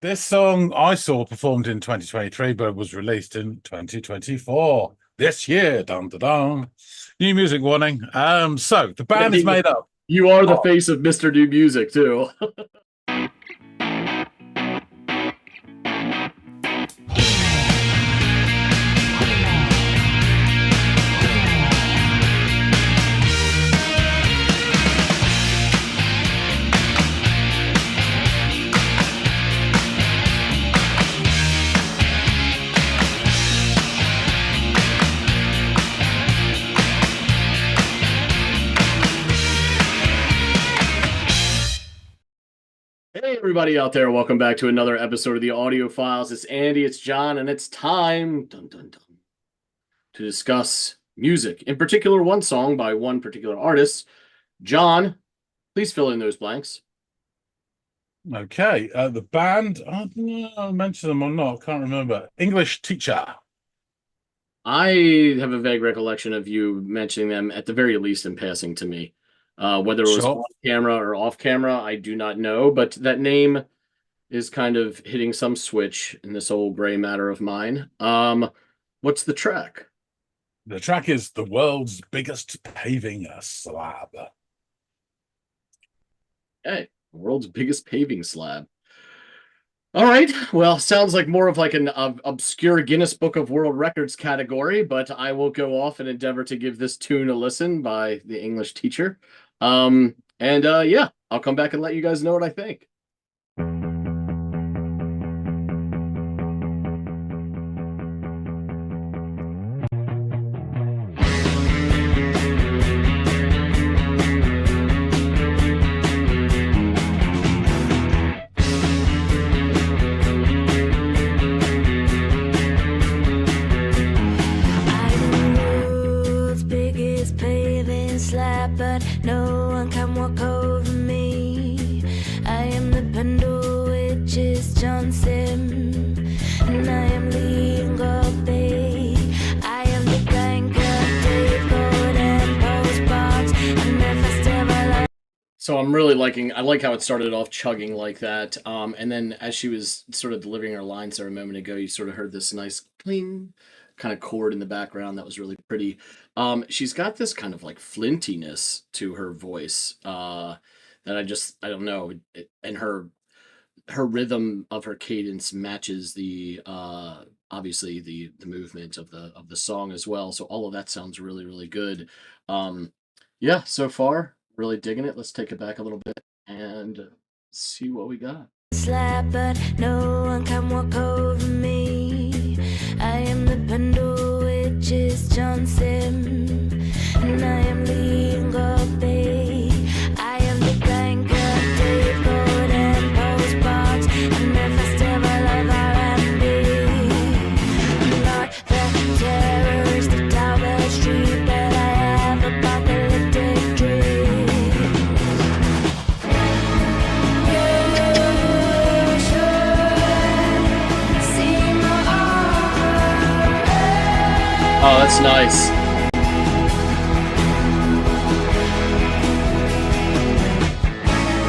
This song I saw performed in 2023, but it was released in 2024 this year. Dun, dun, dun. New music warning. So the band is made up. You are the face of Mr. New Music too. Hey, everybody out there. Welcome back to another episode of the Audiophiles. It's Andy, it's John, and it's time to discuss music. In particular, one song by one particular artist. John, please fill in those blanks. Okay. The band, I don't know if I mentioned them or not. Can't remember. English Teacher. I have a vague recollection of you mentioning them, at the very least, in passing to me. Whether it was on camera or off camera, I do not know, but that name is kind of hitting some switch in this old gray matter of mine. What's the track? The track is The World's Biggest Paving Slab. Hey, world's biggest paving slab. All right. Well, sounds like more of like an obscure Guinness Book of World Records category, but I will go off and endeavor to give this tune a listen by the English Teacher. Yeah, I'll come back and let you guys know what I think. But no one can walk over me. I am the bundle which is Johnson, and I am leading God Bay. I am the blank of Dave Gold and postbox and the festival. So I'm really I like how it started off chugging like that. And then as she was sort of delivering her lines there a moment ago, you sort of heard this nice cling kind of chord in the background that was really pretty. She's got this kind of like flintiness to her voice that I don't know, and her rhythm of her cadence matches the obviously the movement of the song as well. So all of that sounds really, really good. Yeah, so far really digging it. Let's take it back a little bit and see what we got. Slap, but no one can walk over me. I am the bundle which is Johnson, and I am leading God Bay. I am the blank of Dave Gold and postbox and the festival of R&B. I'm not the terrorist of Talbot Street, but I have apocalyptic dreams. Oh, that's nice.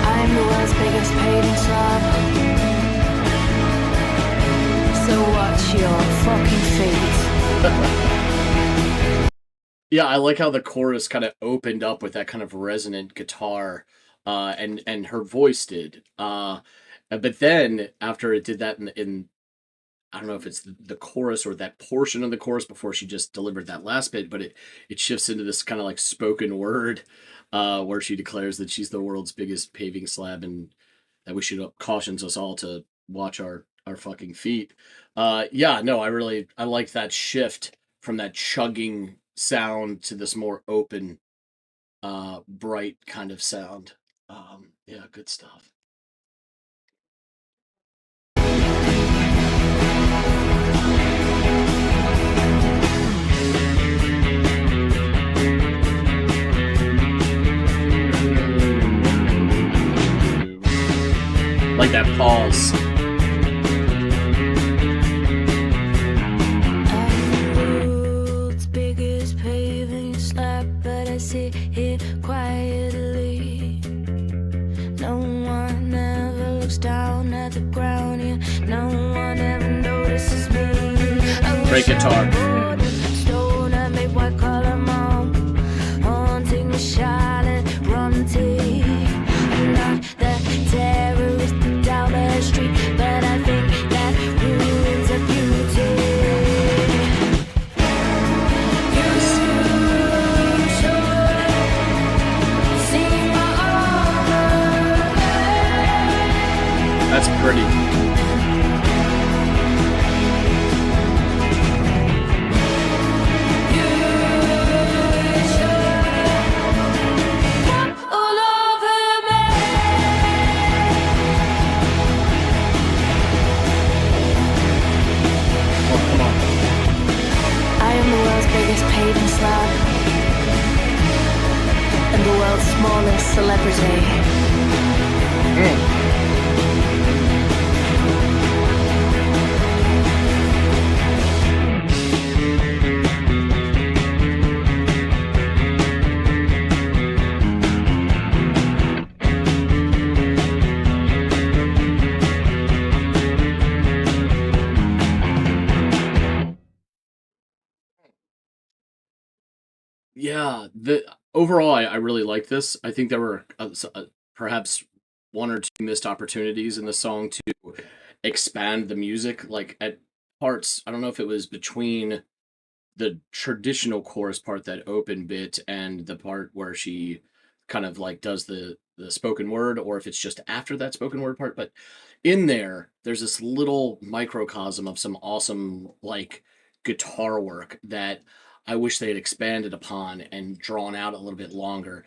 I'm the world's biggest paving slab, so watch your fucking feet. Yeah, I like how the chorus kind of opened up with that kind of resonant guitar, and her voice did. But then after it did that in I don't know if it's the chorus or that portion of the chorus before she just delivered that last bit, but it shifts into this kind of like spoken word, where she declares that she's the world's biggest paving slab and that we should cautions us all to watch our fucking feet. Yeah, no, I like that shift from that chugging sound to this more open, bright kind of sound. Yeah, good stuff. Like that pause. I'm the world's biggest paving slab, but I sit here quietly. No one ever looks down at the ground, yeah, no one ever notices me. I Great wish I guitar. was born stone and made white collar mom, haunting the Charlotte rum tea. I'm not the terrorist down the street, but I think that ruins a beauty. You should see my armor. That's pretty. All over me. Oh, come on. I am the world's biggest paving slab and the world's smallest celebrity. Yeah, the overall, I really like this. I think there were perhaps one or two missed opportunities in the song to expand the music. Like at parts, I don't know if it was between the traditional chorus part, that open bit, and the part where she kind of like does the spoken word, or if it's just after that spoken word part. But in there's this little microcosm of some awesome like guitar work that I wish they had expanded upon and drawn out a little bit longer.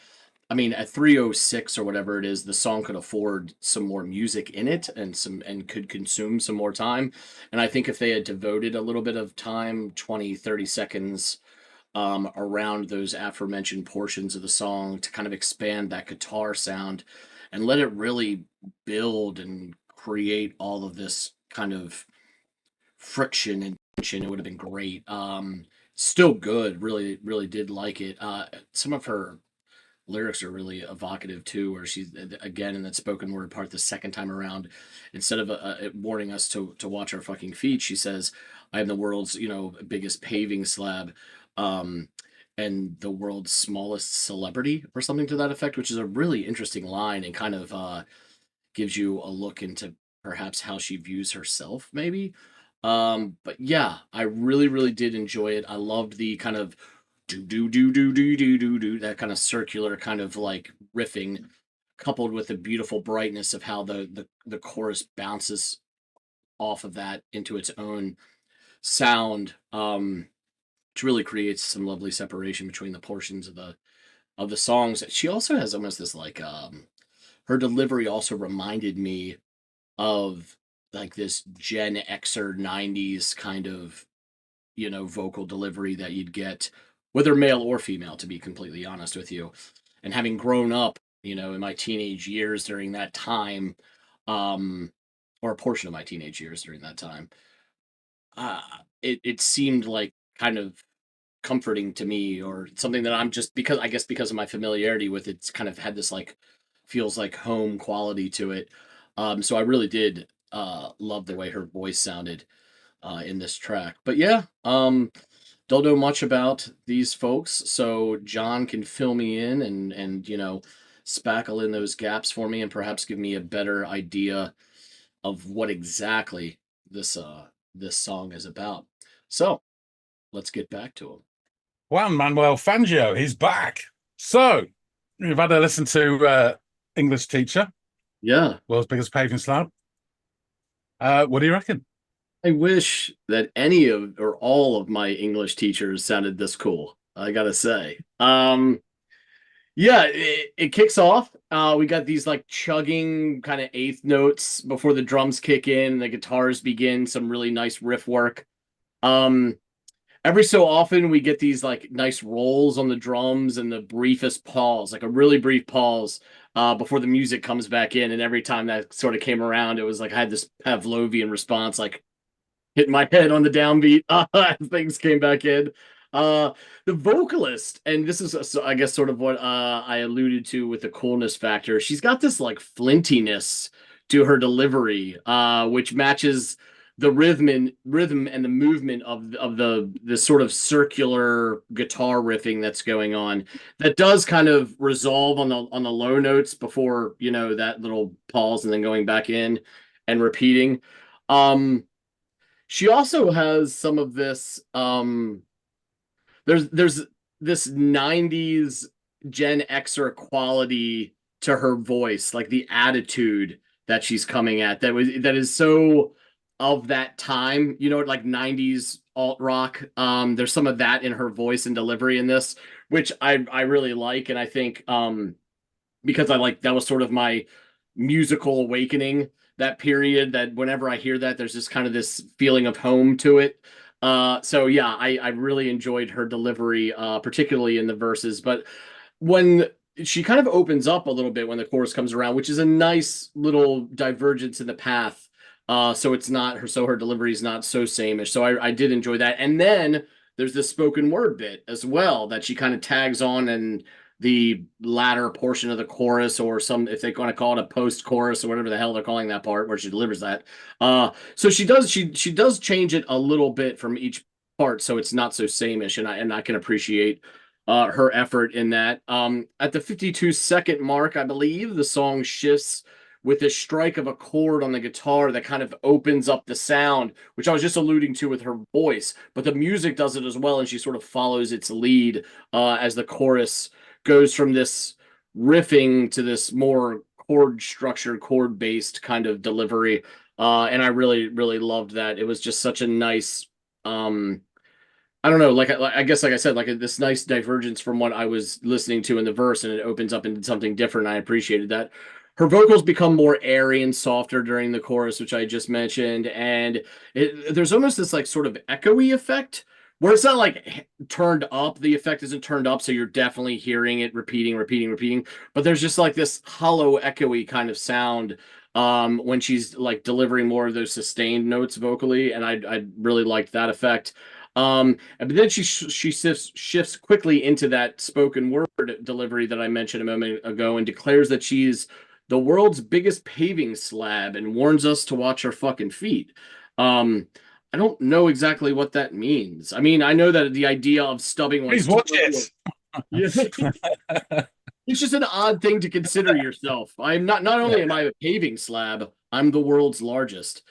I mean, at 3:06 or whatever it is, the song could afford some more music in it and could consume some more time. And I think if they had devoted a little bit of time, 20, 30 seconds, around those aforementioned portions of the song to kind of expand that guitar sound and let it really build and create all of this kind of friction and tension, it would have been great. Still good. Really, really did like it. Some of her lyrics are really evocative too, where she's again in that spoken word part the second time around, instead of warning us to watch our fucking feet, she says, "I am the world's biggest paving slab, um, and the world's smallest celebrity," or something to that effect, which is a really interesting line and kind of gives you a look into perhaps how she views herself, maybe. But yeah, I really, really did enjoy it. I loved the kind of do do do do do do do do, that kind of circular kind of like riffing, coupled with the beautiful brightness of how the chorus bounces off of that into its own sound, which really creates some lovely separation between the portions of the songs. She also has almost this like her delivery also reminded me of like this Gen Xer 90s kind of vocal delivery that you'd get, whether male or female, to be completely honest with you. And having grown up, in my teenage years during that time, or a portion of my teenage years during that time, uh, it seemed like kind of comforting to me, or something that I'm just, because I guess because of my familiarity with it, it's kind of had this like feels like home quality to it. So I really did love the way her voice sounded in this track. But yeah, don't know much about these folks, so John can fill me in and spackle in those gaps for me and perhaps give me a better idea of what exactly this song is about. So let's get back to him. Juan Manuel Fangio, he's back. So you've had a listen to English Teacher, Yeah, world's biggest paving slab. What do you reckon? I wish that any of or all of my English teachers sounded this cool, I gotta say. Yeah, it kicks off. We got these like chugging kind of eighth notes before the drums kick in and the guitars begin some really nice riff work. Um, every so often we get these like nice rolls on the drums and the briefest pause, like a really brief pause before the music comes back in. And every time that sort of came around, it was like I had this Pavlovian response, like hitting my head on the downbeat as things came back in. The vocalist, and this is, I guess, sort of what I alluded to with the coolness factor. She's got this like flintiness to her delivery, which matches the rhythm and the movement of the sort of circular guitar riffing that's going on. That does kind of resolve on the low notes before, you know, that little pause and then going back in and repeating. She also has some of this there's this 90s Gen Xer quality to her voice, like the attitude that she's coming at that is so of that time, you know, like 90s alt rock. There's some of that in her voice and delivery in this, which I really like, and I think because I like that was sort of my musical awakening, that period, that whenever I hear that, there's just kind of this feeling of home to it. So yeah, I really enjoyed her delivery, particularly in the verses. But when she kind of opens up a little bit when the chorus comes around, which is a nice little divergence in the path. So it's not her, so her delivery is not so sameish. So I did enjoy that. And then there's this spoken word bit as well that she kind of tags on in the latter portion of the chorus, or some, if they want to call it a post chorus or whatever the hell they're calling that part where she delivers that. So she does change it a little bit from each part, so it's not so sameish, and I can appreciate her effort in that. At the 52-second mark, I believe the song shifts with this strike of a chord on the guitar that kind of opens up the sound, which I was just alluding to with her voice, but the music does it as well, and she sort of follows its lead as the chorus goes from this riffing to this more chord structured, chord based kind of delivery. And I really, really loved that. It was just such a nice, I don't know, like I guess, like I said, like this nice divergence from what I was listening to in the verse, and it opens up into something different. I appreciated that. Her vocals become more airy and softer during the chorus, which I just mentioned, and there's almost this like sort of echoey effect where it's not like turned up. The effect isn't turned up, so you're definitely hearing it repeating. But there's just like this hollow, echoey kind of sound when she's like delivering more of those sustained notes vocally, and I really liked that effect. But then she shifts quickly into that spoken word delivery that I mentioned a moment ago, and declares that she's the world's biggest paving slab and warns us to watch our fucking feet. I don't know exactly what that means. I mean, I know that the idea of stubbing one's Please watch it. It's just an odd thing to consider yourself. I'm not only am I a paving slab, I'm the world's largest.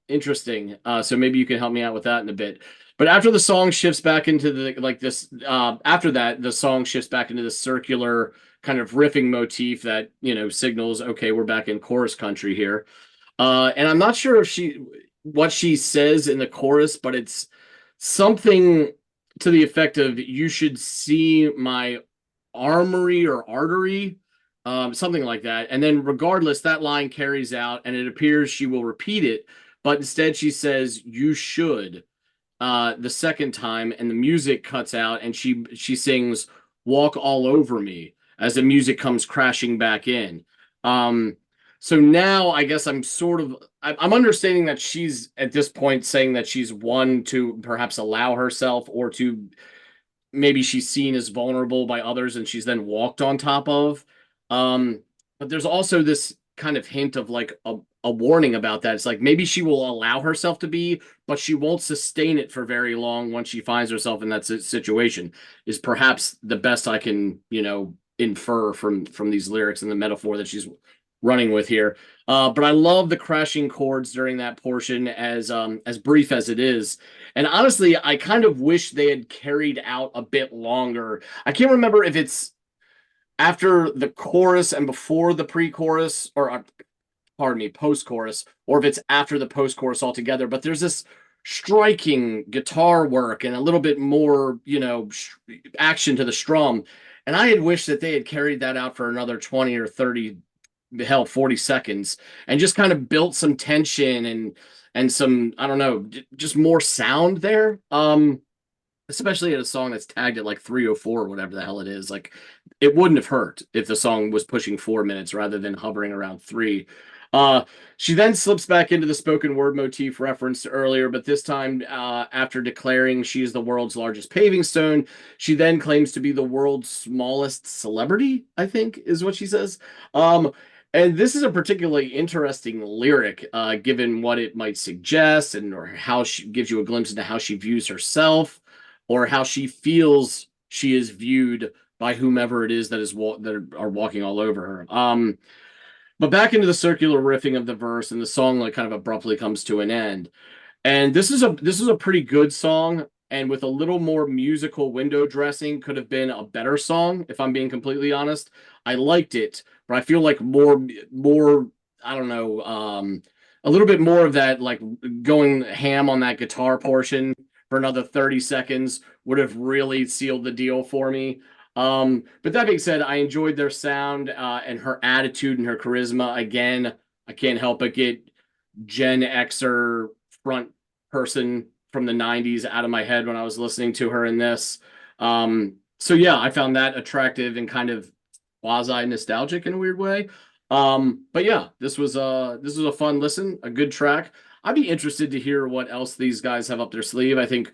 Interesting. So maybe you can help me out with that in a bit. But after the song shifts back into the like this, after that, the song shifts back into the circular kind of riffing motif that, you know, signals, okay, we're back in chorus country here. And I'm not sure if what she says in the chorus, but it's something to the effect of, you should see my armory or artery, something like that. And then regardless, that line carries out, and it appears she will repeat it, but instead she says, you should, the second time, and the music cuts out, and she sings walk all over me as the music comes crashing back in. So now I guess I'm understanding that she's at this point saying that she's one to perhaps allow herself, or to maybe she's seen as vulnerable by others and she's then walked on top of. But there's also this kind of hint of like a warning about that. It's like maybe she will allow herself to be, but she won't sustain it for very long once she finds herself in that situation, is perhaps the best I can, you know, infer from these lyrics and the metaphor that she's running with here. But I love the crashing chords during that portion, as brief as it is. And honestly, I kind of wish they had carried out a bit longer. I can't remember if it's after the chorus and before the pre-chorus, or pardon me, post-chorus, or if it's after the post-chorus altogether. But there's this striking guitar work and a little bit more, you know, action to the strum. And I had wished that they had carried that out for another 20 or 30, hell, 40 seconds, and just kind of built some tension and some, I don't know, just more sound there. Especially at a song that's tagged at like 3:04 or whatever the hell it is. Like, it wouldn't have hurt if the song was pushing 4 minutes rather than hovering around 3. She then slips back into the spoken word motif referenced earlier, but this time, after declaring she is the world's largest paving stone, she then claims to be the world's smallest celebrity, I think is what she says. And this is a particularly interesting lyric, given what it might suggest, and or how she gives you a glimpse into how she views herself, or how she feels she is viewed by whomever it is that are walking all over her. But back into the circular riffing of the verse, and the song like kind of abruptly comes to an end. And this is a pretty good song, and with a little more musical window dressing, could have been a better song, if I'm being completely honest. I liked it, but I feel like more I don't know, a little bit more of that, like going ham on that guitar portion for another 30 seconds would have really sealed the deal for me. But that being said, I enjoyed their sound, and her attitude and her charisma. Again, I can't help but get Gen Xer front person from the 90s out of my head when I was listening to her in this. So yeah, I found that attractive and kind of quasi nostalgic in a weird way. But yeah, this was a fun listen, a good track. I'd be interested to hear what else these guys have up their sleeve. I think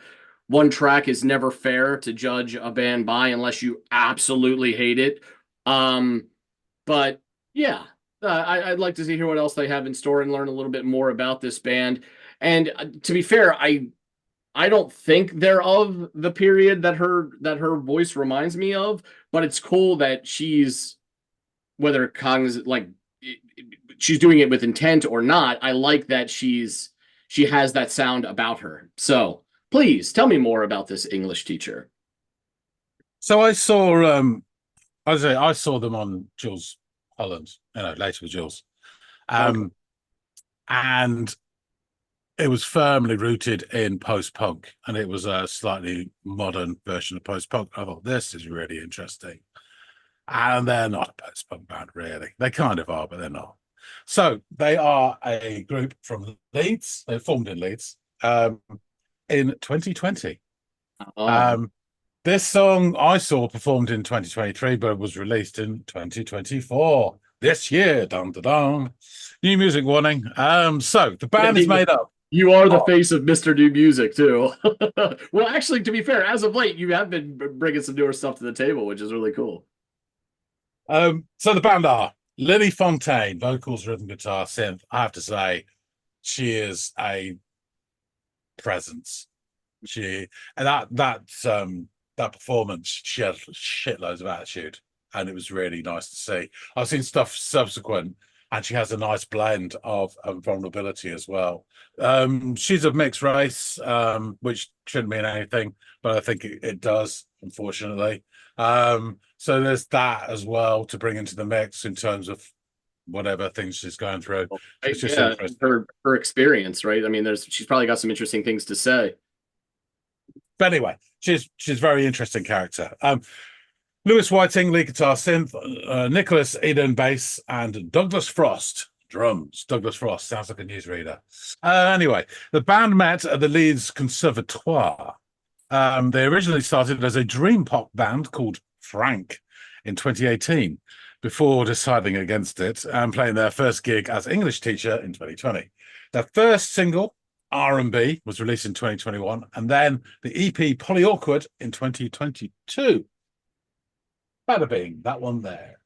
one track is never fair to judge a band by unless you absolutely hate it. But yeah, I'd like to see hear what else they have in store and learn a little bit more about this band. And to be fair, I don't think they're of the period that her voice reminds me of, but it's cool that she's, whether cognizant, like she's doing it with intent or not. I like that she has that sound about her. So please tell me more about this English teacher. So I saw them on Jules Holland, later with Jules. Okay. And it was firmly rooted in post-punk, and it was a slightly modern version of post-punk. I thought, this is really interesting. And they're not a post-punk band, really. They kind of are, but they're not. So they are a group from Leeds. They formed in Leeds in 2020. Oh, This song I saw performed in 2023, but was released in 2024. This year, dun dun dun. New music warning. So the band is made up. you are the face of Mr. New Music too. Well, actually, to be fair, as of late, you have been bringing some newer stuff to the table, which is really cool. So the band are Lily Fontaine, vocals, rhythm guitar, synth. I have to say, she is a presence. She and that performance, she had shitloads of attitude, and it was really nice to see. I've seen stuff subsequent, and she has a nice blend of vulnerability as well. She's of mixed race, which shouldn't mean anything, but I think it does, unfortunately. So there's that as well to bring into the mix in terms of whatever things she's going through. It's just Yeah, interesting. her experience, right? I mean, she's probably got some interesting things to say. But anyway, she's a very interesting character. Lewis Whiting, lead guitar, synth, Nicholas Eden, bass, and Douglas Frost, drums. Douglas Frost sounds like a newsreader. Anyway, the band met at the Leeds Conservatoire. They originally started as a dream pop band called Frank in 2018, before deciding against it and playing their first gig as English teacher in 2020. Their first single, R&B, was released in 2021, and then the EP Polly Awkward in 2022. Bada bing, that one there.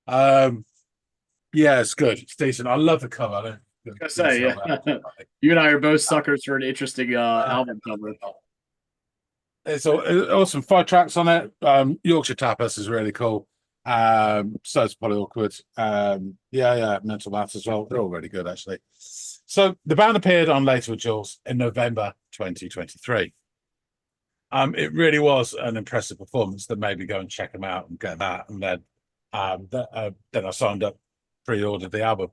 Yeah, it's good. It's decent. I love the cover. I I say, yeah. You and I are both suckers for an interesting album cover. It's awesome. 5 tracks on it. Yorkshire Tapas is really cool. So it's Polly Awkward. Yeah, Mental Maths as well. They're all really good, actually. So the band appeared on Later with Jules in November 2023. It really was an impressive performance. That maybe go and check them out and get that. And then I signed up, pre-ordered the album.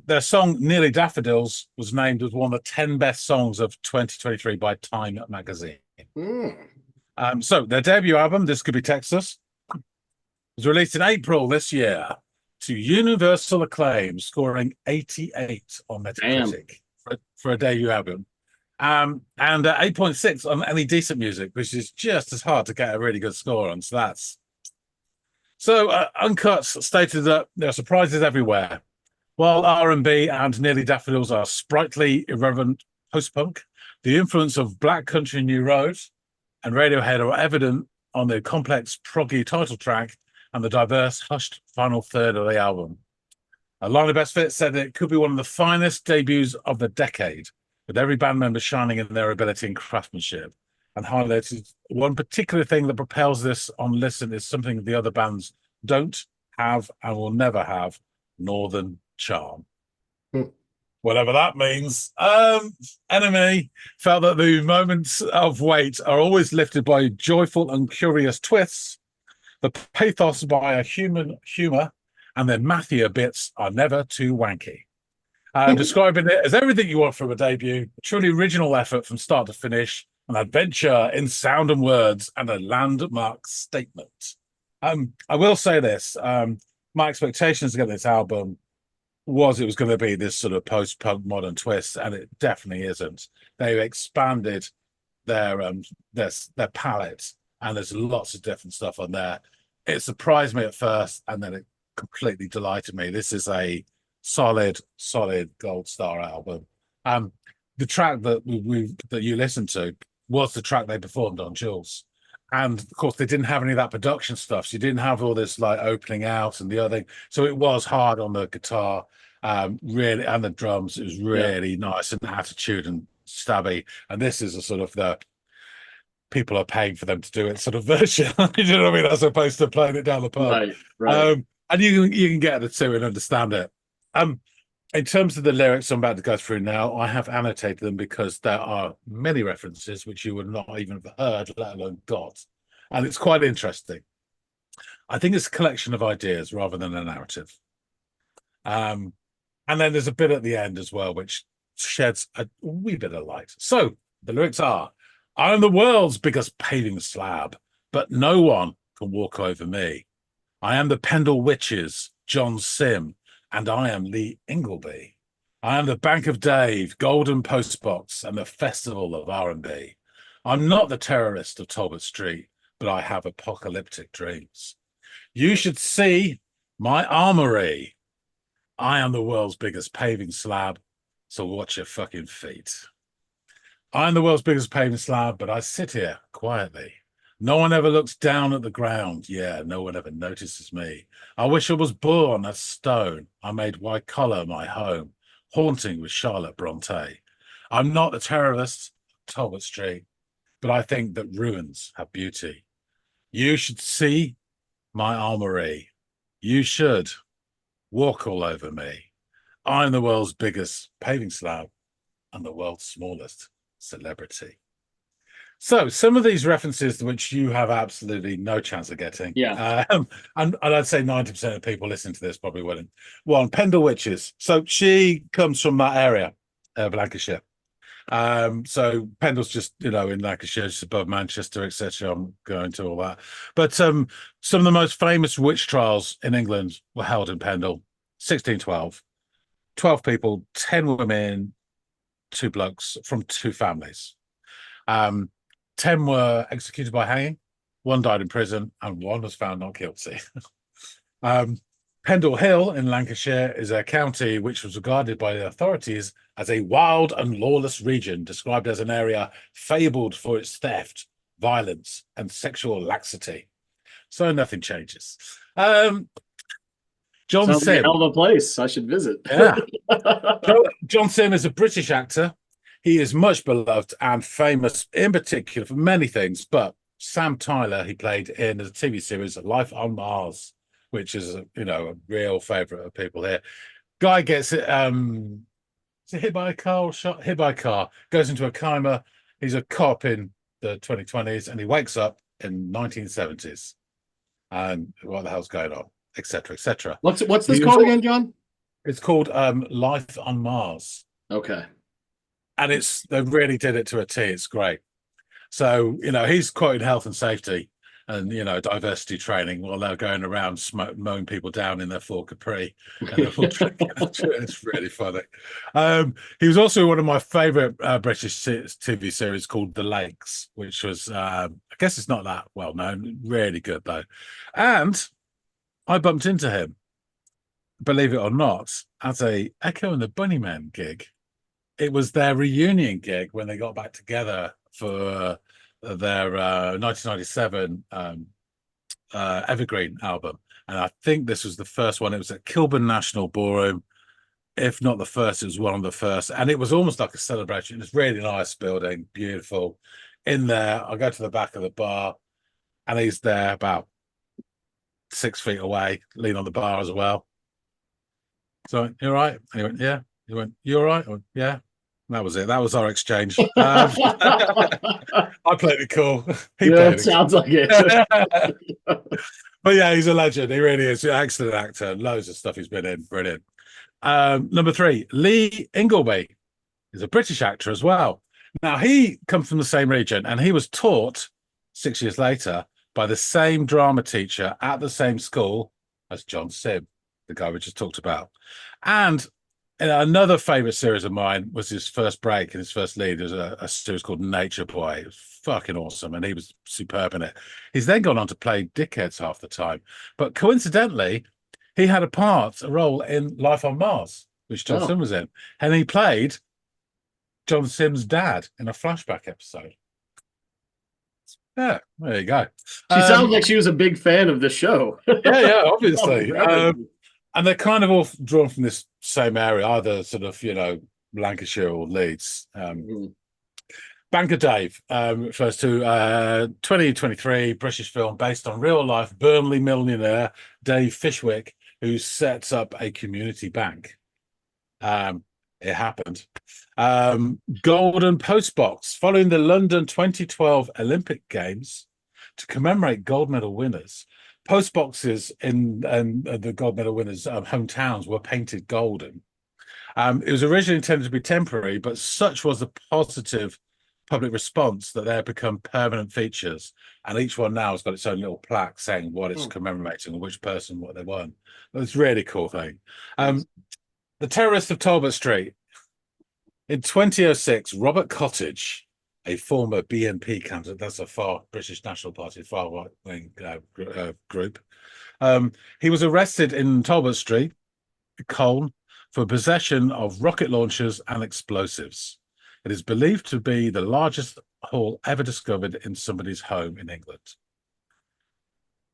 Their song Nearly Daffodils was named as one of the 10 best songs of 2023 by Time magazine. So their debut album, This Could Be Texas, was released in April this year to universal acclaim, scoring 88 on Metacritic for a debut album. And 8.6 on Any Decent Music, which is just as hard to get a really good score on. So Uncut stated that there are surprises everywhere. While R&B and Nearly Daffodils are sprightly, irreverent post-punk, the influence of Black Country New Road and Radiohead are evident on the complex, proggy title track and the diverse, hushed final third of the album. Liner Best Fit said it could be one of the finest debuts of the decade, with every band member shining in their ability and craftsmanship, and highlighted one particular thing that propels this on Listen is something the other bands don't have and will never have: northern charm. Whatever that means. Enemy felt that the moments of weight are always lifted by joyful and curious twists, the pathos by a human humor, and the Matthew bits are never too wanky. Describing it as everything you want from a debut, a truly original effort from start to finish, an adventure in sound and words, and a landmark statement. I will say this, my expectations to get this album was it was going to be this sort of post-punk modern twist, and it definitely isn't. They've expanded their palette, and there's lots of different stuff on there. It surprised me at first, and then it completely delighted me. This is a solid gold star album. The track that that you listened to was the track they performed on Jules. And of course, they didn't have any of that production stuff. So you didn't have all this like opening out and the other thing. So it was hard on the guitar, really, and the drums. It was really nice and attitude and stabby. And this is a sort of the people are paying for them to do it sort of version. You know what I mean? As opposed to playing it down the pub. Right. And you can get the two and understand it. In terms of the lyrics I'm about to go through now, I have annotated them because there are many references which you would not even have heard, let alone got. And it's quite interesting. I think it's a collection of ideas rather than a narrative. And then there's a bit at the end as well, which sheds a wee bit of light. So the lyrics are, I am the world's biggest paving slab, but no one can walk over me. I am the Pendle Witches, John Sim, and I am Lee Ingleby. I am the Bank of Dave, Golden Postbox, and the Festival of R&B. I'm not the terrorist of Talbot Street, but I have apocalyptic dreams. You should see my armory. I am the world's biggest paving slab, so watch your fucking feet. I am the world's biggest paving slab, but I sit here quietly. No one ever looks down at the ground. Yeah, no one ever notices me. I wish I was born a stone. I made white collar my home, haunting with Charlotte Bronte. I'm not a terrorist, Talbot Street, but I think that ruins have beauty. You should see my armory. You should walk all over me. I'm the world's biggest paving slab and the world's smallest celebrity. So some of these references which you have absolutely no chance of getting. And I'd say 90% of people listening to this probably wouldn't. One, Pendle Witches. So she comes from that area of Lancashire. So Pendle's just, in Lancashire, just above Manchester, etc. I'm going to all that. But some of the most famous witch trials in England were held in Pendle. 1612. 12 people, 10 women, 2 blokes from 2 families. 10 were executed by hanging, 1 died in prison, and 1 was found not guilty. Pendle Hill in Lancashire is a county which was regarded by the authorities as a wild and lawless region, described as an area fabled for its theft, violence, and sexual laxity. So nothing changes. John Sounds like a Sim. hell of a place. I should visit. Yeah. John Sim is a British actor. He is much beloved and famous in particular for many things, but Sam Tyler, he played in the TV series Life on Mars, which is a real favorite of people here. Guy gets hit by a car or hit by a car, goes into a coma. He's a cop in the 2020s and he wakes up in 1970s. And what the hell's going on, etc., etc. What's this called again, John? It's called Life on Mars. Okay. And they really did it to a T. It's great. So, he's quoting health and safety and, diversity training while they're going around mowing people down in their Ford Capri. And they're all drinking. It's really funny. He was also one of my favorite British TV series called The Lakes, which was, I guess it's not that well known. Really good, though. And I bumped into him, believe it or not, at a Echo and the Bunnymen gig. It was their reunion gig when they got back together for their 1997 Evergreen album. And I think this was the first one. It was at Kilburn National Ballroom. If not the first, it was one of the first. And it was almost like a celebration. It was really nice building, beautiful. In there, I go to the back of the bar, and he's there about 6 feet away, lean on the bar as well. So, you all right? And he went, yeah. He went, you all right? I went, yeah. And that was it. That was our exchange. I played it cool. He Yeah, played it it sounds like it. cool. But yeah, he's a legend. He really is. He's an excellent actor. Loads of stuff he's been in. Brilliant. Number 3, Lee Ingleby is a British actor as well. Now, he comes from the same region, and he was taught 6 years later by the same drama teacher at the same school as John Sim, the guy we just talked about. And another favourite series of mine was his first break and his first lead. There's a series called Nature Boy. It was fucking awesome, and he was superb in it. He's then gone on to play dickheads half the time. But coincidentally, he had a role in Life on Mars, which John Sim was in. And he played John Sim's dad in a flashback episode. Yeah, there you go. She sounds like she was a big fan of the show. Yeah, obviously. And they're kind of all drawn from this same area, either sort of, Lancashire or Leeds. Banker Dave refers to 2023 British film based on real-life Burnley millionaire Dave Fishwick, who sets up a community bank. It happened. Golden Postbox, following the London 2012 Olympic Games to commemorate gold medal winners. Postboxes in the gold medal winners' hometowns were painted golden. It was originally intended to be temporary, but such was the positive public response that they have become permanent features. And each one now has got its own little plaque saying what it's commemorating and which person, what they won. It's a really cool thing. The Terrorists of Talbot Street. In 2006, Robert Cottage, a former BNP candidate, that's a far British National Party, far right-wing group, he was arrested in Talbot Street, Colne, for possession of rocket launchers and explosives. It is believed to be the largest haul ever discovered in somebody's home in England.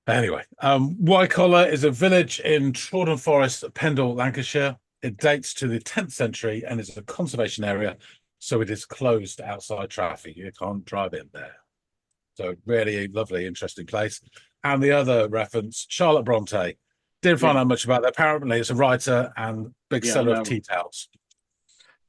Anyway, Wycoller is a village in Trawden Forest, Pendle, Lancashire. It dates to the 10th century and is a conservation area, so it is closed outside traffic. You can't drive in there. So really lovely, interesting place. And the other reference, Charlotte Bronte. Didn't find out much about that. Apparently, it's a writer and big seller of tea towels.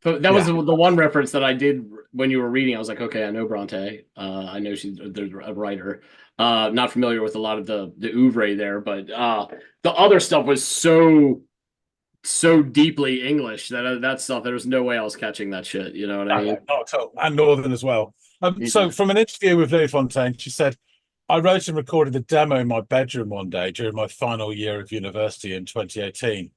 So that was the one reference that I did when you were reading. I was like, okay, I know Bronte. I know she's a writer. Not familiar with a lot of the oeuvre there, but the other stuff was so deeply English that stuff, there was no way I was catching that shit. You know what I mean? Not at all. And Northern as well. So from an interview with Louis Fontaine, she said, I wrote and recorded the demo in my bedroom one day during my final year of university in 2018.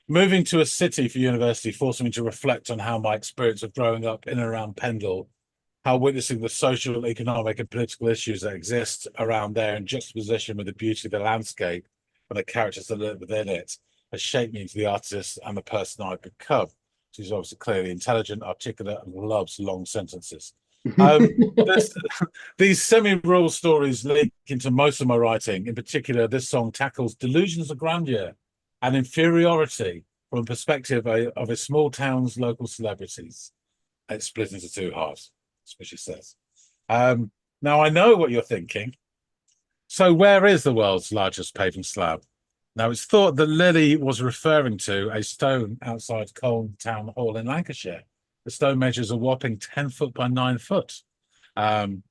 Moving to a city for university forced me to reflect on how my experience of growing up in and around Pendle, how witnessing the social, economic and political issues that exist around there in juxtaposition with the beauty of the landscape and the characters that live within it has shaped me into the artist and the person I've become. She's obviously clearly intelligent, articulate, and loves long sentences. These semi-rural stories leak into most of my writing. In particular, this song tackles delusions of grandeur and inferiority from the perspective of a small town's local celebrities. It's split into two halves. That's what she says. Now, I know what you're thinking. So where is the world's largest paving slab? Now, it's thought that Lily was referring to a stone outside Colne Town Hall in Lancashire. The stone measures a whopping 10 foot by 9 foot. It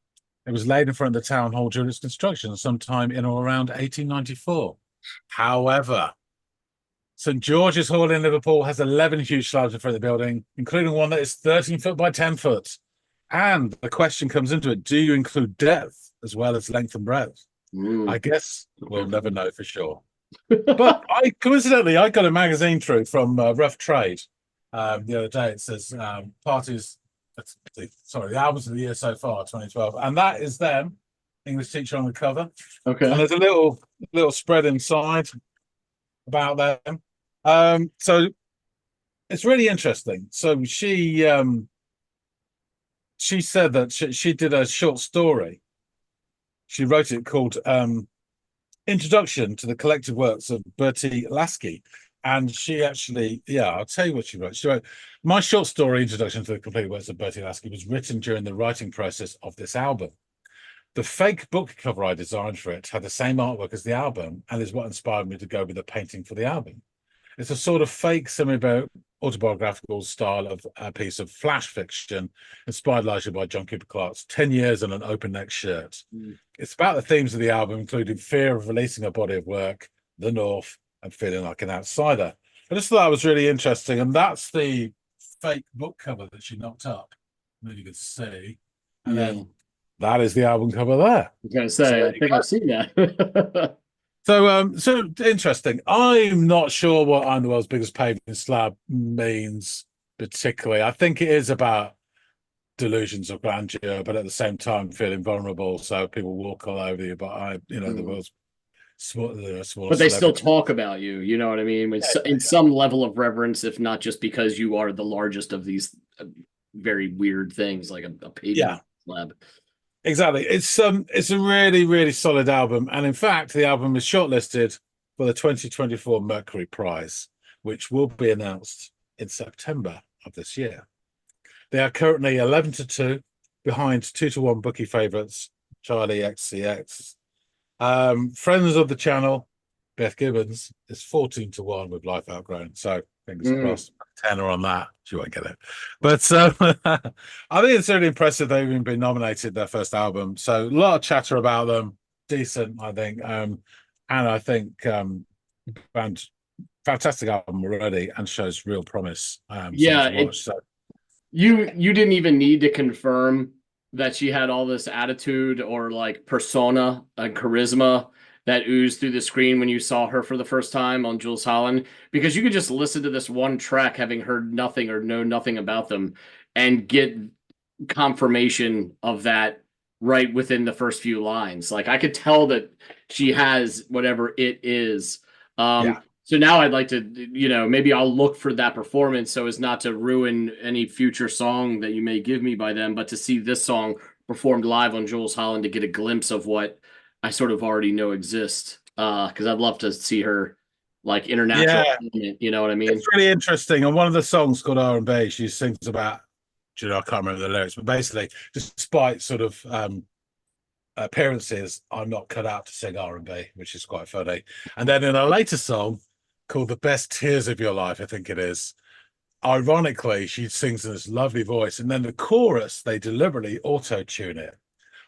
was laid in front of the town hall during its construction sometime in or around 1894. However, St George's Hall in Liverpool has 11 huge slabs in front of the building, including one that is 13 foot by 10 foot. And the question comes into it, do you include depth as well as length and breadth? I guess we'll never know for sure. But coincidentally, I got a magazine through from Rough Trade the other day. It says the albums of the year so far, 2012. And that is them, English teacher on the cover. Okay. And there's a little spread inside about them. So it's really interesting. So she said that she did a short story. She wrote it called introduction to the collected works of Bertie Lasky. And she actually, yeah, I'll tell you what she wrote. She wrote, my short story introduction to the complete works of Bertie Lasky was written during the writing process of this album. The fake book cover I designed for it had the same artwork as the album and is what inspired me to go with the painting for the album. It's a sort of fake semi-autobiographical style of a piece of flash fiction inspired largely by John Cooper Clarke's 10 Years and an Open Neck Shirt. It's about the themes of the album, including fear of releasing a body of work, the North, and feeling like an outsider. I just thought that was really interesting. And that's the fake book cover that she knocked up. Maybe you could see. And then that is the album cover there. I was going to say, I think I've seen that. So interesting. I'm not sure what I'm the world's biggest paving slab means particularly. I think it is about delusions of grandeur, but at the same time feeling vulnerable. So people walk all over you. But the world's small. But they still talk about you. You know what I mean? In some level of reverence, if not just because you are the largest of these very weird things, like a paving slab. Exactly. It's a really, really solid album. And in fact, the album is shortlisted for the 2024 Mercury Prize, which will be announced in September of this year. They are currently 11-2 behind 2-1 bookie favourites, Charlie XCX. Friends of the channel, Beth Gibbons, is 14-1 with Life Outgrown. So fingers crossed, tenner on that. She won't get it. But I think it's really impressive they've even been nominated their first album. So a lot of chatter about them. Decent, I think. And I think band fantastic album already and shows real promise. You didn't even need to confirm that she had all this attitude or like persona and charisma that oozed through the screen when you saw her for the first time on Jules Holland, because you could just listen to this one track having heard nothing or know nothing about them and get confirmation of that right within the first few lines. Like I could tell that she has whatever it is. So now I'd like to, maybe I'll look for that performance so as not to ruin any future song that you may give me by them, but to see this song performed live on Jules Holland to get a glimpse of what I sort of already know exists. Because I'd love to see her like international. You know what I mean? It's really interesting. And one of the songs called R&B, she sings about, I can't remember the lyrics, but basically, despite sort of appearances, I'm not cut out to sing R&B, which is quite funny. And then in a later song called The Best Tears of Your Life, I think it is, ironically, she sings in this lovely voice. And then the chorus, they deliberately auto-tune it,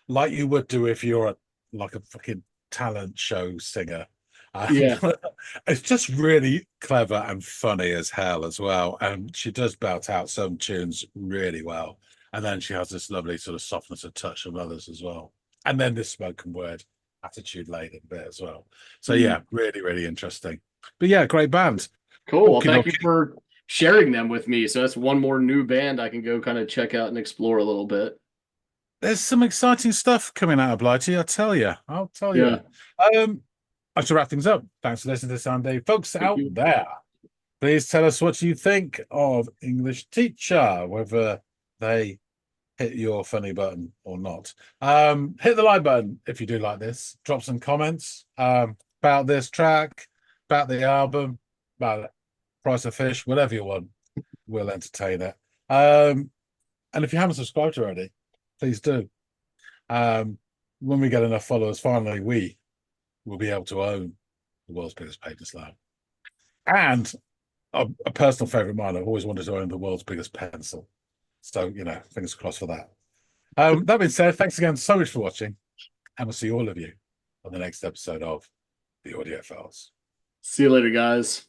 like you would do if you're like a fucking talent show singer. It's just really clever and funny as hell as well. And she does belt out some tunes really well. And then she has this lovely sort of softness of touch of others as well. And then this spoken word attitude laden bit as well. So yeah, really, really interesting. But yeah, great band. Cool. Well, thank you for sharing them with me. So that's one more new band I can go kind of check out and explore a little bit. There's some exciting stuff coming out of Blighty, I'll tell you. I should wrap things up. Thanks for listening to Sunday. Folks out there, please tell us what you think of English Teacher, whether they hit your funny button or not. Hit the like button if you do like this. Drop some comments about this track, about the album, about Price of Fish, whatever you want. We'll entertain it. And if you haven't subscribed already, please do. When we get enough followers, finally, we will be able to own the world's biggest paving slab. And a personal favorite of mine, I've always wanted to own the world's biggest pencil. So, fingers crossed for that. That being said, thanks again so much for watching. And we'll see all of you on the next episode of the Audiophiles. See you later, guys.